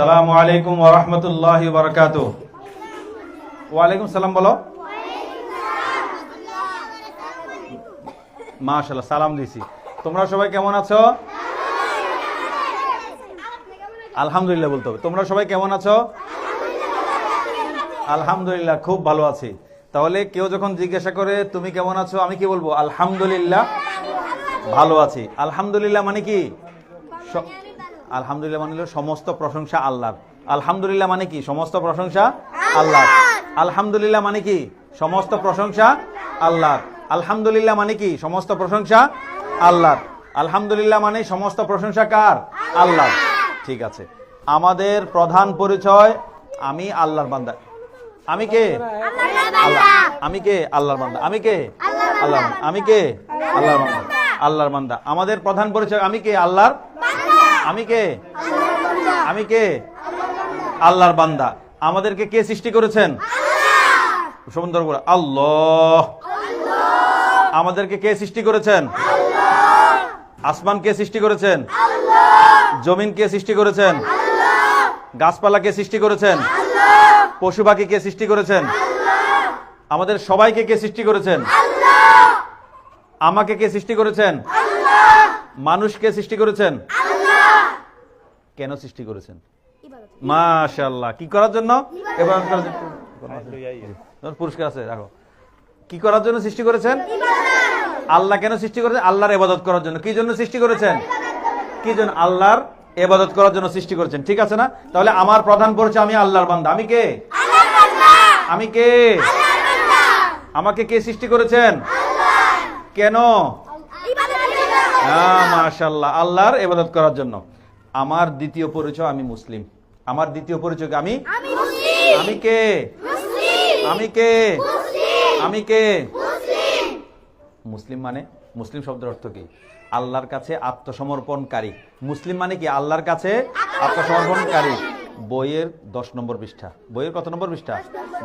আসসালামু আলাইকুম ওয়া রাহমাতুল্লাহি ওয়া বারাকাতুহু। ওয়া আলাইকুম সালাম বলো। মাশাআল্লাহ, সালাম দিছি। তোমরা সবাই কেমন আছো? আলহামদুলিল্লাহ বলতে হবে। তোমরা সবাই কেমন আছো? আলহামদুলিল্লাহ, খুব ভালো আছি। তাহলে কেউ যখন জিজ্ঞাসা করে তুমি কেমন আছো, আমি কি বলবো? আলহামদুলিল্লাহ ভালো আছি। আলহামদুলিল্লাহ মানে কি? আলহামদুলিল্লাহ মানে হলো সমস্ত প্রশংসা আল্লাহর। আলহামদুলিল্লাহ মানে কি? সমস্ত প্রশংসা আল্লাহর। আলহামদুলিল্লাহ মানে কি? সমস্ত প্রশংসা আল্লাহর। আলহামদুলিল্লাহ মানে কি? সমস্ত প্রশংসা আল্লাহর। আলহামদুলিল্লাহ মানে সমস্ত প্রশংসা কার? আল্লাহর। ঠিক আছে, আমাদের প্রধান পরিচয় আমি আল্লাহর বান্দা। আমি কে? আল্লাহ। আমি কে? আল্লাহর বান্দা। আমি কে? আল্লাহ। আমি কে? আল্লাহর বান্দা। আল্লাহর বান্দা। আমাদের প্রধান পরিচয় আমি কে? আল্লাহর। আমি কে? আমি কে? আল্লাহর বান্দা। আমাদেরকে কে সৃষ্টি করেছেন? সুন্দর করে আল্লাহ। আমাদেরকে কে সৃষ্টি করেছেন? আসমান কে সৃষ্টি করেছেন? জমিন কে সৃষ্টি করেছেন? গাছপালা কে সৃষ্টি করেছেন? পশু পাখি কে সৃষ্টি করেছেন? আমাদের সবাইকে কে সৃষ্টি করেছেন? আমাকে কে সৃষ্টি করেছেন? মানুষকে সৃষ্টি করেছেন? কেন সৃষ্টি করেছেন? মাশাআল্লাহ। কি করার জন্য? এবার পুরস্কার আছে, রাখো। কি করার জন্য সৃষ্টি করেছেন? আল্লাহ কেন সৃষ্টি করেছেন? আল্লাহর ইবাদত করার জন্য। কি জন্য সৃষ্টি করেছেন? কি জন্য? আল্লাহর ইবাদত করার জন্য সৃষ্টি করেছেন। ঠিক আছে না? তাহলে আমার প্রধান পরিচয় আমি আল্লাহর বান্দা। আমি কে? আমি কে? আমাকে কে সৃষ্টি করেছেন? কেন? মাশাআল্লাহ, আল্লাহর ইবাদত করার জন্য। আমার দ্বিতীয় পরিচয় আমি মুসলিম। আমার দ্বিতীয় পরিচয় আমি আমি কে? আমি কে? আমি কে? মুসলিম মানে, মুসলিম শব্দের অর্থ কি? আল্লাহর কাছে আত্মসমর্পণকারী। মুসলিম মানে কি? আল্লাহর কাছে আত্মসমর্পণকারী। বইয়ের 10 নম্বর পৃষ্ঠা। বইয়ের কত নম্বর পৃষ্ঠা?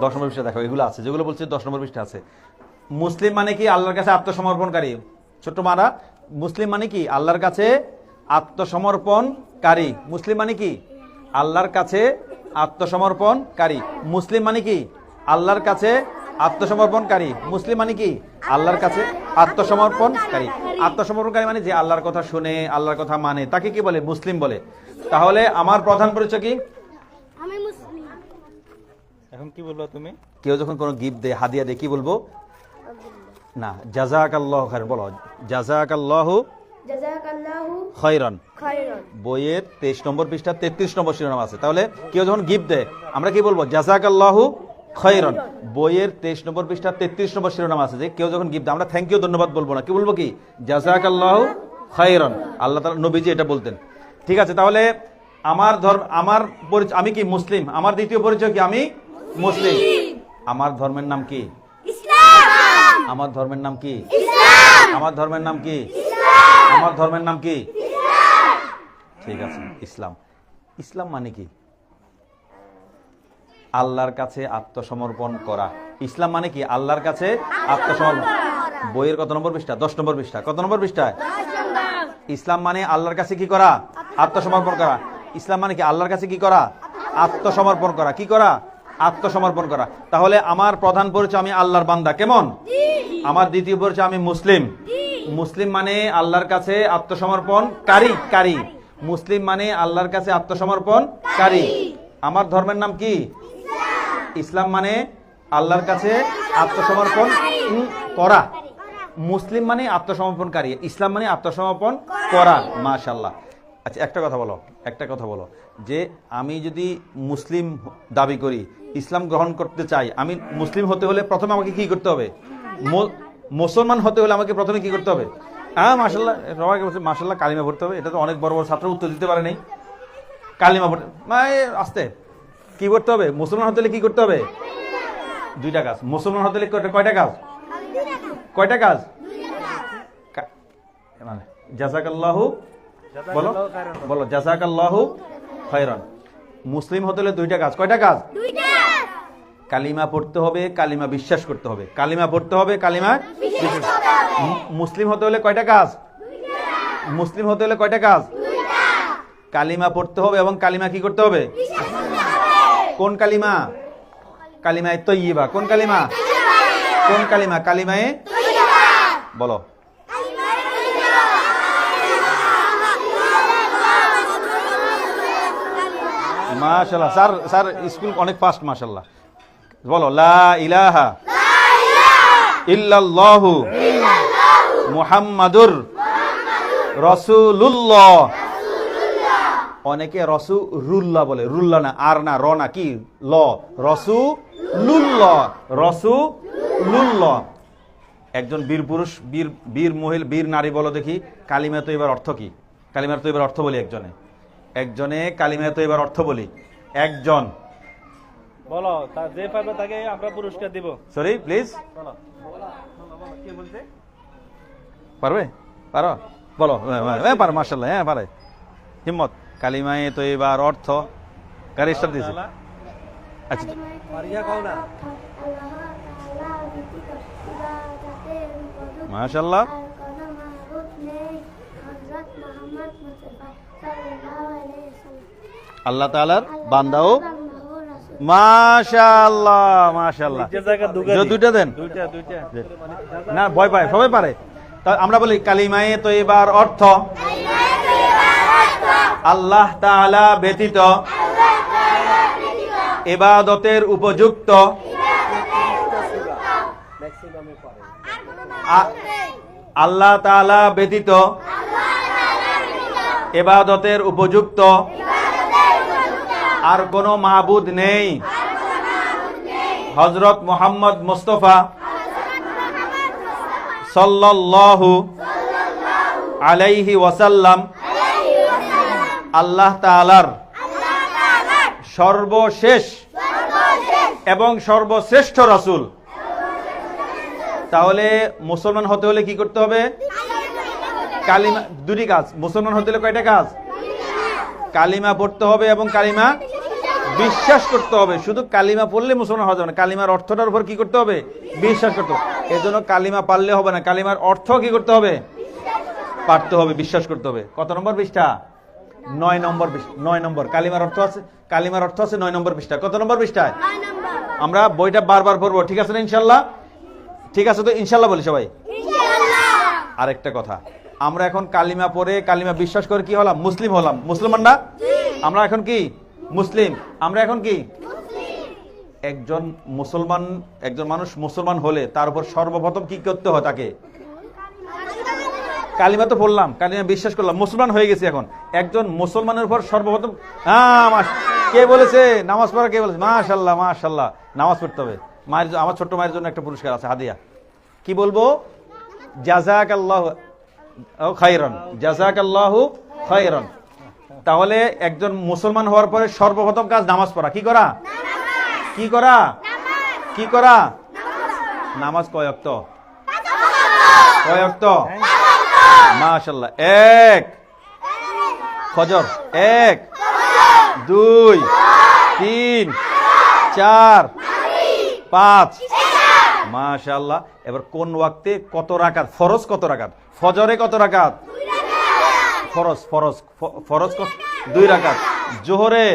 10 নম্বর পৃষ্ঠা। দেখো, এগুলো আছে যেগুলো বলছে 10 নম্বর পৃষ্ঠা আছে। মুসলিম মানে কি? আল্লাহর কাছে আত্মসমর্পণকারী। ছোট্ট মারা, মুসলিম মানে কি? আল্লাহর কাছে আত্মসমর্পণকারী। মুসলিম মানে কি? আল্লাহর কাছে আত্মসমর্পণকারী। মুসলিম মানে কি? আল্লাহর কাছে আত্মসমর্পণকারী। মুসলিম মানে কি? আল্লাহর কাছে আত্মসমর্পণকারী। আত্মসমর্পণকারী মানে যে আল্লাহর কথা শুনে, আল্লাহর কথা মানে, তাকে কি বলে? মুসলিম বলে। তাহলে আমার প্রধান পরিচয় কি? আমি মুসলিম। এখন কি বলবো তুমি? কেউ যখন কোনো গিফট দেয়, হাদিয়া দেয়, কি বলবো? না, জাযাকাল্লাহু খায়রান বলো। জাযাকাল্লাহু খায়রান। বইয়ের 23 নম্বর পৃষ্ঠা 33 নম্বর শিরোনাম আছে। তাহলে কেউ যখন গিফট দেয় আমরা কি বলবো? জাযাকাল্লাহু খায়রান। বইয়ের 23 নম্বর পৃষ্ঠা 33 নম্বর শিরোনাম আছে যে কেউ যখন গিফট দেয় আমরা থ্যাংক ইউ, ধন্যবাদ বলবো না। কি বলবো? কি? জাযাকাল্লাহু খায়রান। আল্লাহ তাআলা নবীজি এটা বলতেন। ঠিক আছে, তাহলে আমার ধর্ম, আমার পরিচয় আমি কি? মুসলিম। আমার দ্বিতীয় পরিচয় কি? আমি মুসলিম। আমার ধর্মের নাম কি? ইসলাম। আমার ধর্মের নাম কি? ইসলাম। আমার ধর্মের নাম কি? আমার ধর্মের নাম কি? ঠিক আছে, ইসলাম। ইসলাম মানে কি? আল্লাহর কাছে আত্মসমর্পণ করা। ইসলাম মানে কি? আল্লাহর কাছে আত্মসমর্পণ। বইয়ের কত নম্বর পৃষ্ঠা? 10 নম্বর পৃষ্ঠা। কত নম্বর পৃষ্ঠায়? ইসলাম মানে আল্লাহর কাছে কি করা? আত্মসমর্পণ করা। ইসলাম মানে কি? আল্লাহর কাছে কি করা? আত্মসমর্পণ করা। কি করা? আত্মসমর্পণ করা। তাহলে আমার প্রধান পরিচয় আমি আল্লাহর বান্দা। কেমন? আমার দ্বিতীয় পরিচয় আমি মুসলিম। মুসলিম মানে আল্লাহর কাছে আত্মসমর্পণকারী। মুসলিম মানে আল্লাহর কাছে আত্মসমর্পণকারী। আমার ধর্মের নাম কি? ইসলাম মানে আল্লাহর কাছে আত্মসমর্পণ করা। মুসলিম মানে আত্মসমর্পণকারী। ইসলাম মানে আত্মসমর্পণ করা। মাশাআল্লাহ। আচ্ছা, একটা কথা বলো যে আমি যদি মুসলিম দাবি করি, ইসলাম গ্রহণ করতে চাই, আমি মুসলিম হতে হলে প্রথমে আমাকে কি করতে হবে? মুসলমান হতে হলে আমাকে প্রথমে কি করতে হবে? মাশাআল্লাহ, সবাইকে বলছে মাশাআল্লাহ, কালিমা পড়তে হবে। এটা তো অনেক বড় বড় ছাত্র উত্তর দিতে পারে নাই। কালিমা পড়তে আস্তে কি করতে হবে? মুসলমান হতে হলে কি করতে হবে? 2টা কাজ। মুসলমান হতে হলে কয়টা কাজ? কয়টা কাজ? জাযাকাল্লাহু বলো, বলো জাযাকাল্লাহু খায়রান। মুসলিম হতে হলে 2টা কাজ। কয়টা কাজ? 2টা। কালিমা পড়তে হবে, কালিমা বিশ্বাস করতে হবে। কালিমা পড়তে হবে, কালিমা বিশ্বাস। মুসলিম হতে হলে কয়টা কাজ? মুসলিম হতে হলে কয়টা কাজ? কালিমা পড়তে হবে এবং কালিমা কি করতে হবে? কোন কালিমা? কালিমায়ে তয়্যিবা। কোন কালিমা? কোন কালিমা? কালিমায়ে বলো। মাশাআল্লাহ, স্যার স্কুল অনেক ফাস্ট, মাশাআল্লাহ। বলো, লা ইলাহা ইল্লাল্লাহু মুহাম্মাদুর রাসূলুল্লাহ। অনেকে রসুলুল্লাহ বলে, রুল্লাহ না, আর না, র না, কি ল, রসুলুল্লাহ, রসুলুল্লাহ। একজন বীর পুরুষ, বীর মহিলা, বীর নারী বলো দেখি, কালিমা তো এবার অর্থ কি? কালিমার তো এবার অর্থ বলি একজনে কালিমা তো এবার অর্থ বলি। একজন বলো, যে পারবে তাকে আমরা পুরস্কার দিব। সরি প্লিজ, বলো কে বলছে? পারবে? পারো, বলো। পারো, মাশাআল্লাহ, হ্যাঁ পারে, হিম্মত। কালিমায়ে তো এবার অর্থ কার স্টার দিয়েছে? আচ্ছা, মাশাআল্লাহ। আল্লাহ তাআলার বান্দাও, মাশাআল্লাহ, মাশাআল্লাহ। দুইটা দেন, না ভয় পায়, সবাই পারে। তা আমরা বলি কালিমায়ে তয়্যিবার অর্থ আল্লাহ তাআলা ব্যতীত ইবাদতের উপযুক্ত আল্লাহ তাআলা ব্যতীত ইবাদতের উপযুক্ত আর কোনো মাবুদ নেই। হযরত মুহাম্মদ মুস্তাফা সাল্লাল্লাহু আলাইহি ওয়াসাল্লাম আল্লাহ তাআলার সর্বশেষ এবং সর্বশ্রেষ্ঠ রাসূল। তাহলে মুসলমান হতে হলে কি করতে হবে? কালিমা, দুটি কাজ। মুসলমান হতে হলে কয়টা কাজ? কালিমা পড়তে হবে এবং কালিমা বিশ্বাস করতে হবে। শুধু কালিমা পড়লে মুসলমান হওয়া যাবে না, কালিমার অর্থটার উপর কি করতে হবে? বিশ্বাস করতে হবে। এজন্য কালিমা পারলে হবে না, কালিমার অর্থ কি করতে হবে? পারতে হবে, বিশ্বাস করতে হবে। কত নম্বর পৃষ্ঠা? 9 নম্বর পৃষ্ঠা। 9 নম্বর কালিমার অর্থ আছে, 9 নম্বর পৃষ্ঠা। কত নম্বর পৃষ্ঠায়? আমরা বইটা বারবার পড়বো, ঠিক আছে না ইনশাআল্লাহ? ঠিক আছে তো ইনশাআল্লাহ বলি সবাই। আরেকটা কথা, আমরা এখন কালিমা পড়ে কালিমা বিশ্বাস করে কি হলাম? মুসলিম হলাম। মুসলমান না? আমরা এখন কি মুসলিম? আমরা এখন কি? একজন মুসলমান, একজন মানুষ মুসলমান হলে তার উপর সর্বপ্রথম কি করতে হয়? তাকে কালিমা তো পড়লাম, কালিমা বিশ্বাস করলাম, মুসলমান হয়ে গেছি। এখন একজন মুসলমানের উপর সর্বপ্রথম কে বলেছে নামাজ পড়া? কে বলেছে? মাশাআল্লাহ, মাশাআল্লাহ। নামাজ পড়তে হবে। মায়ের, আমার ছোট্ট মায়ের জন্য একটা পুরস্কার আছে, হাদিয়া। কি বলবো? জাযাকাল্লাহু খায়রান, জাযাকাল্লাহু খায়রান। তাহলে একজন মুসলমান হওয়ার পরে সর্বপ্রথম কাজ নামাজ পড়া। কি করা? কি করা? কি করা? নামাজ কয় ওয়াক্ত? কয় ওয়াক্ত? মাশাআল্লাহ। 1 ফজর, 1 2 3 4 5। মাশাআল্লাহ। এবার কোন ওয়াক্তে কত রাকাত? ফরজ কত রাকাত? ফজরে কত রাকাত? ফরজ, ফরজ, ফরজ 2 রাকাত। জোহরে,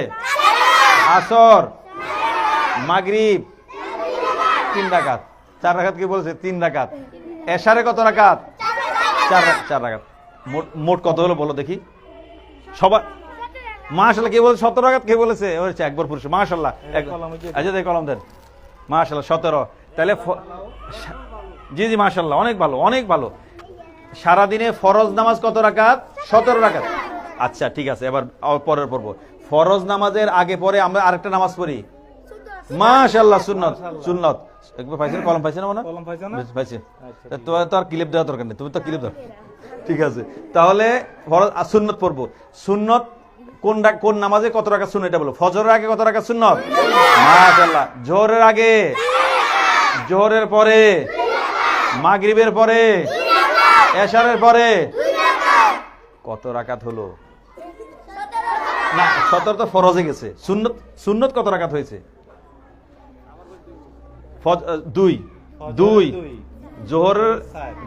আসর, মাগরিব 3 রাকাত। 4 রাকাত কি বলছে? 3 রাকাত। এশারে কত রাকাত? 4 রাকাত। মোট কত হলো বলো দেখি সবাই? মাশাআল্লাহ। কে বলছে 17 রাকাত? কে বলেছে? হচ্ছে একবার পুরুষ। মাশাআল্লাহ। আচ্ছা দেখ কলম দেন। মাশাআল্লাহ 17। তাহলে জি জি মাশাআল্লাহ, অনেক ভালো, অনেক ভালো। সারাদিনে ফরজ নামাজ কত রাকাত? 17 রাকাত। আচ্ছা ঠিক আছে, এবার পরের পড়বো। ফরজ নামাজের আগে পরে আমরা আরেকটা নামাজ পড়ি, মাশাআল্লাহ, সুন্নত। সুন্নত একবার পাইছেন? কলম পাইছেন? না কলম পাইছো না? পাইছে। তোমার তো আর ক্লিপ দেওয়া দরকার নেই, তুমি তো ক্লিপ দাও। ঠিক আছে, তাহলে ফরজ সুন্নত পড়বো। সুন্নত কোন নামাজে কত রাকাত সুন্নত এটা বলো। ফজরের আগে কত রাকাত সুন্নত? মাশাআল্লাহ। জোহরের আগে, জোহরের পরে, মাগরিবের পরে, এশারের পরে কত রাকাত হলো? না 17 তো ফরজে গেছে। সুন্নত, সুন্নত কত রাকাত হয়েছে? 2 2।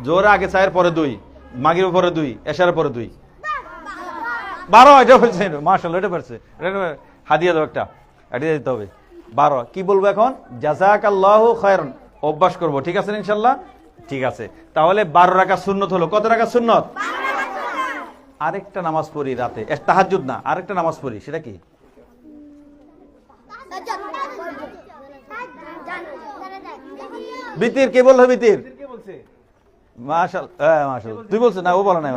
জোহরের আগে 4, পরে 2, মাগরিবের পরে 2, এশারের পরে 2। 12 এটা বলছে, মাশাআল্লাহ এটা পারছে। হাদিয়া দাও একটা, হাদিয়া দিতে হবে। 12 কি বলবো এখন? জাযাকাল্লাহু খায়রান। অভ্যাস করব, ঠিক আছে ইনশাআল্লাহ? ঠিক আছে, তাহলে 12 রাকাত সুন্নত হলো। কত রাকাত সুন্নত? আরেকটা নামাজ পড়ি রাতে, তাহাজ্জুদ না, আরেকটা নামাজ পড়ি, সেটা কি? বিতির। কে বললো বিতির? কে বলছে? মাশাআল্লাহ, মাশাআল্লাহ। তুই বলছিস না, ও বলে না।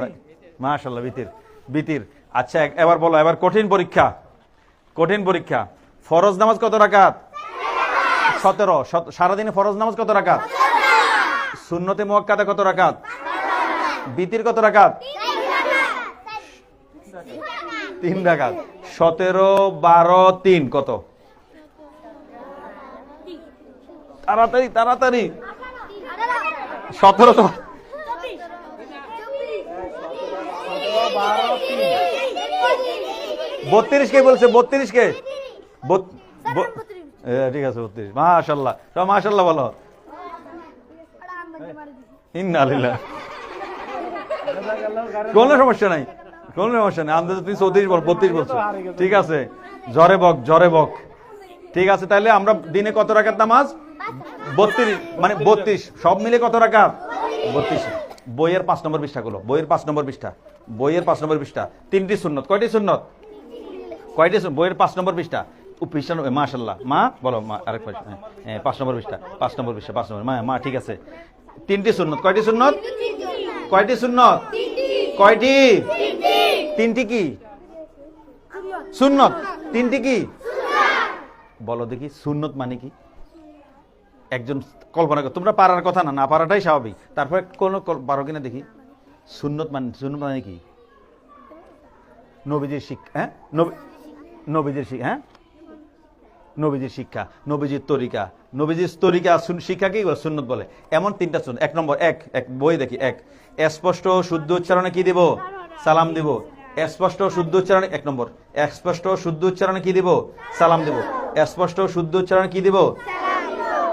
মাশাআল্লাহ, বিতির, বিতির। আচ্ছা এবার বলো, এবার কঠিন পরীক্ষা, কঠিন পরীক্ষা। ফরজ নামাজ কত রাকাত? 17। সারাদিনে ফরজ নামাজ কত রাকাত? সুন্নতে মুআক্কাদা কত রাকাত? বিতির কত রাকাত? 3 রাকাত। 17, 12, 3 কত? তাড়াতাড়ি তাড়াতাড়ি। 17 তো 32 কে বলছে? 32 কে? ঠিক আছে 32। মাশাআল্লাহ, সব মাশাআল্লাহ বলো। ইন্নালিল্লাহ। কোনো সমস্যা নাই, কোনো সমস্যা নাই। আন্দাজে তুমি 34 বল, 32 বলছো, ঠিক আছে। জরে বক, জরে বক। ঠিক আছে, তাহলে আমরা দিনে কত রাকাত নামাজ? 32, মানে 32। সব মিলে কত রাকাত? 32। বইয়ের 5 নম্বর পৃষ্ঠা গুলো, বইয়ের 5 নম্বর পৃষ্ঠা, বইয়ের 5 নম্বর পৃষ্ঠা। 3টি সুন্নত। কয়টি সুন্নত? কয়টি? বইয়ের 5 নম্বর পৃষ্ঠা। পৃষ্ঠা মাশাআল্লাহ। মা বলো, মা আরেক পাশে। হ্যাঁ 5 নম্বর পৃষ্ঠা, 5 নম্বর পৃষ্ঠা, 5 নম্বর। মা ঠিক আছে। 3টি সুন্নত। কয়টি সুন্নত? কয়টি সুন্নত? কয়টি? 3টি কি সুন্নত? 3টি কি? বলো দেখি, সুন্নত মানে কি? একজন কল্পনা করো, তোমরা পারার কথা না, না পারাটাই স্বাভাবিক। তারপরে কোন পারো কিনা দেখি। সুন্নত মানে কি? নবীজির শিক্ষা। হ্যাঁ, নবীজির শিক্ষা। হ্যাঁ, নবীজির শিক্ষা, নবীজির তরিকা, নবীজির তরিকা শিক্ষাকেই সুন্নত বলে। এমন 3টা সুন্নত। 1 নম্বর, এক বই দেখি। স্পষ্ট শুদ্ধ উচ্চারণে কি দিব? সালাম দিব। স্পষ্ট শুদ্ধ উচ্চারণে 1 নম্বর। স্পষ্ট শুদ্ধ উচ্চারণে কি দিব? সালাম দিব। স্পষ্ট শুদ্ধ উচ্চারণে কি দিব?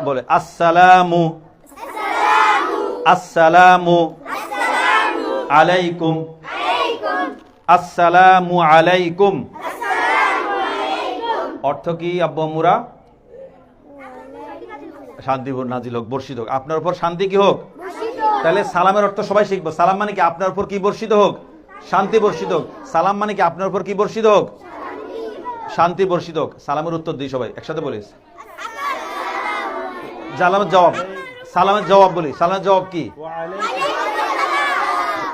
বলে আসসালামু, আসসালামু আলাইকুম, আসসালামু আলাইকুম। অর্থ কি আব্বু আম্মুরা? শান্তি নাজিল হোক, বর্ষিত হোক আপনার উপর, শান্তি কি হোক। তাহলে সালামের অর্থ সবাই শিখবো। সালাম মানে কি? আপনার উপর কি বর্ষিত হোক? শান্তি বর্ষিত হোক। সালাম মানে কি? আপনার উপর কি বর্ষিত হোক? শান্তি বর্ষিত হোক। সালামের উত্তর দিই সবাই একসাথে বলিস। সালামের জবাব, সালামের জবাব বলি। সালামের জবাব কি?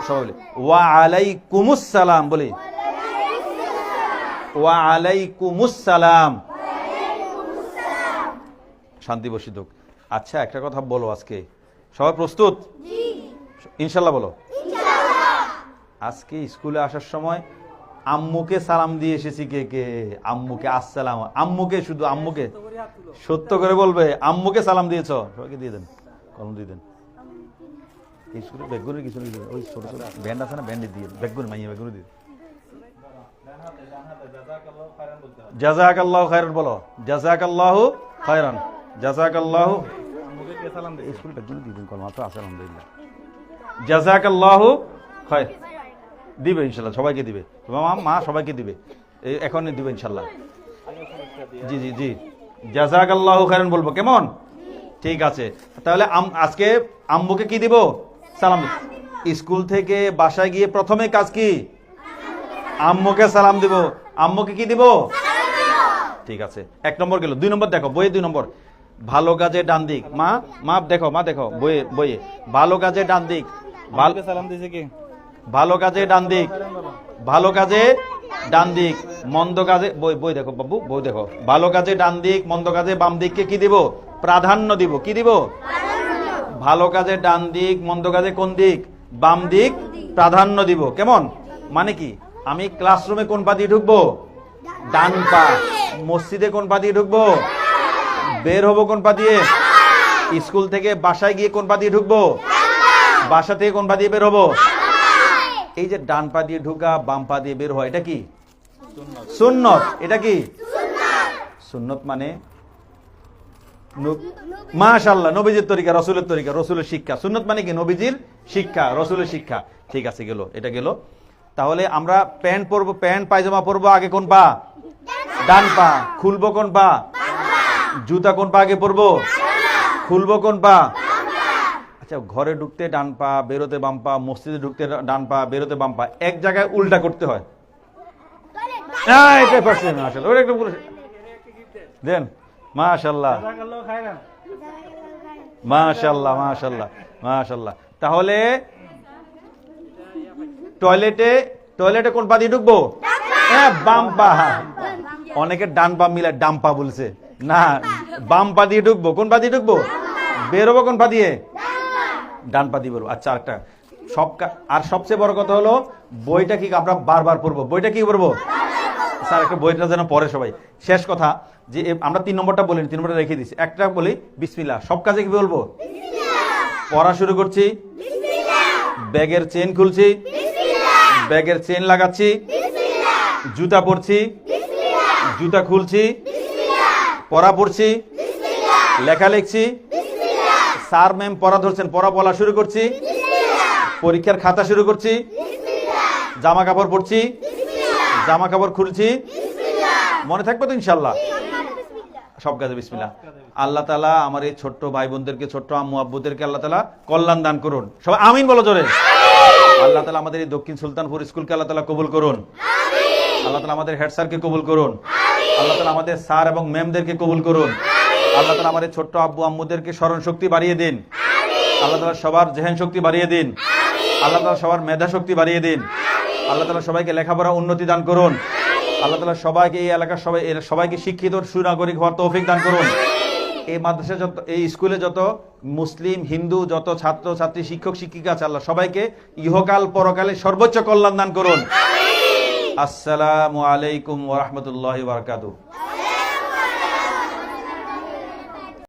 সবাই বলি ওয়া আলাইকুমুস সালাম। বলি ওয়া আলাইকুমুস সালাম। শান্তি বর্ষিত হোক। আচ্ছা একটা কথা বলো, আজকে সবাই প্রস্তুত? ইনশাল্লাহ বলো। আজকে স্কুলে আসার সময় আম্মুকে সালাম দিয়ে এসেছি। কে কে? আম্মুকে আসসালাম। আম্মুকে, শুধু আম্মুকে, সত্য করে বলবে আম্মুকে সালাম দিয়েছ। সবাইকে দিয়ে দেন, কলম দিয়ে দেন। স্কুলে ব্যাগগুলো কিছু ওই ছোট ছোট ব্যান্ড আছে না, ব্যান্ডে দিয়ে ব্যাগগুলো, মাইয়া ব্যাগগুলো দিয়ে। জাযাকাল্লাহু খায়রান বলো। জাযাকাল্লাহু খায়রান, জাযাকাল্লাহু। স্কুলে ব্যাগগুলো দিয়ে দেন, কলম তো আছে আলহামদুলিল্লাহ। জাযাকাল্লাহু খায়র দিবে ইনশাল্লাহ, সবাইকে দিবে। মা সবাইকে দিবে, এখন দিবে ইনশাল্লাহ। জি জি জি, জাযাকাল্লাহু খায়রান বলবো, কেমন? ঠিক আছে, তাহলে আজকে আম্মুকে কি দিব? সালাম। স্কুল থেকে বাসায় গিয়ে প্রথমে কাজ কি? আম্মুকে সালাম দিব। আম্মুকে কি দিব? ঠিক আছে, 1 নম্বর গেল। 2 নম্বর দেখো, বইয়ে 2 নম্বর। ভালো কাজে ডান দিক। মা দেখো, মা দেখো বইয়ে। ভালো কাজে ডান দিক। সালাম দিয়েছে কি? ভালো কাজে ডান দিক, ভালো কাজে ডান দিক, মন্দ কাজে বই দেখো বাবু, বই দেখো। ভালো কাজে ডান দিক, মন্দ কাজে বাম দিককে কি দিব? প্রাধান্য দিব। কি দিব? ভালো কাজে ডান দিক, মন্দ কাজে কোন দিক? বাম দিক প্রাধান্য দিব। কেমন? মানে কি? আমি ক্লাসরুমে কোন পা দিয়ে ঢুকবো? ডান পা। মসজিদে কোন পা দিয়ে ঢুকবো? বের হবো কোন পা দিয়ে? স্কুল থেকে বাসায় গিয়ে কোন পা দিয়ে ঢুকবো? বাসা থেকে কোন পা দিয়ে বের হবো? এই যে ডান পা দিয়ে ঢুকা, বাম পা দিয়ে বের হয়, এটা কি? সুন্নত। এটা কি? সুন্নত মানে মাশাআল্লাহ নবীজির তরিকা, রসুলের তরিকা, রসুলের শিক্ষা। সুন্নত মানে কি? নবীজির শিক্ষা, রসুলের শিক্ষা। ঠিক আছে, গেল, এটা গেল। তাহলে আমরা প্যান্ট পরবো, প্যান্ট পায়জামা পরবো আগে কোন পা? ডান পা। খুলবো কোন পা? জুতা কোন পা আগে পরবো? খুলবো কোন পা? আচ্ছা, ঘরে ঢুকতে ডান পা, বেরোতে বাম পা, মসজিদে ঢুকতে ডান পা, বেরোতে বাম পা, এক জায়গায় উল্টা করতে হয়। এটাই পারছেন, মাশাআল্লাহ। ওরা একদম দেন, মাশাআল্লাহ জাযাকাল্লাহু খাইরান। মাশাআল্লাহ মাশাআল্লাহ মাশাআল্লাহ। তাহলে টয়লেটে কোন পা দিয়ে ঢুকবো? হ্যাঁ, বাম পা। অনেকে ডান পা মিলে ডাম পা বলছে, না, বাম পা দিয়ে ঢুকবো। কোন পা দিয়ে ঢুকবো? বেরোবো কোন পা দিয়ে? ডান পা দিয়ে বেরোবো। আচ্ছা, আরেকটা আর সবচেয়ে বড় কথা হলো বইটা কি আমরা বারবার পড়বো? বইটা কি পড়বো? স্যার একটা বইটা যেন পড়ে সবাই। শেষ কথা যে আমরা 3 নম্বরটা বলি, 3 নম্বরটা রেখে দিচ্ছি। একটা বলি বিসমিল্লাহ। সব কাজে কি বলবো? পড়া শুরু করছি, ব্যাগের চেন খুলছি, ব্যাগের চেন লাগাচ্ছি, জুতা পরছি, জুতা খুলছি, পড়া পড়ছি, লেখা লিখছি, স্যার ম্যাম পড়া ধরছেন, পড়া বলা শুরু করছি, পরীক্ষার খাতা শুরু করছি, জামা কাপড় পরছি, জামা কাপড় খুলছি। মনে থাকবে তো ইনশাল্লাহ? সব কাজে বিসমিল্লাহ। আল্লাহ তাআলা আমার এই ছোট্ট ভাই বোনদেরকে, ছোট্ট আম্মু আব্বুদেরকে আল্লাহ তাআলা কল্যাণ দান করুন। সবাই আমিন বলো জোরে। আল্লাহ তাআলা আমাদের এই দক্ষিণ সুলতানপুর স্কুলকে আল্লাহ তাআলা কবুল করুন। আল্লাহ তাআলা আমাদের হেড স্যারকে কবুল করুন। আল্লাহ তাআলা আমাদের স্যার এবং ম্যামদেরকে কবুল করুন। আল্লাহ তাআলা আমাদের ছোট্ট আব্বু আম্মুদেরকে স্মরণ শক্তি বাড়িয়ে দিন। আল্লাহ তাআলা সবার জেহেন শক্তি বাড়িয়ে দিন। আল্লাহ তাআলা সবার মেধা শক্তি বাড়িয়ে দিন। আল্লাহ তাআলা সবাইকে লেখাপড়া উন্নতি দান করুন। আল্লাহ তাআলা সবাইকে, এই এলাকার সবাইকে শিক্ষিত সুনাগরিক হওয়ার তৌফিক দান করুন। এই মাদ্রাসা যত, এই স্কুলে যত মুসলিম হিন্দু যত ছাত্র ছাত্রী শিক্ষক শিক্ষিকা আছে, আল্লাহ সবাইকে ইহকাল পরকালে সর্বোচ্চ কল্যাণ দান করুন। আসসালামু আলাইকুম ওয়া রাহমাতুল্লাহি ওয়া বারাকাতুহু।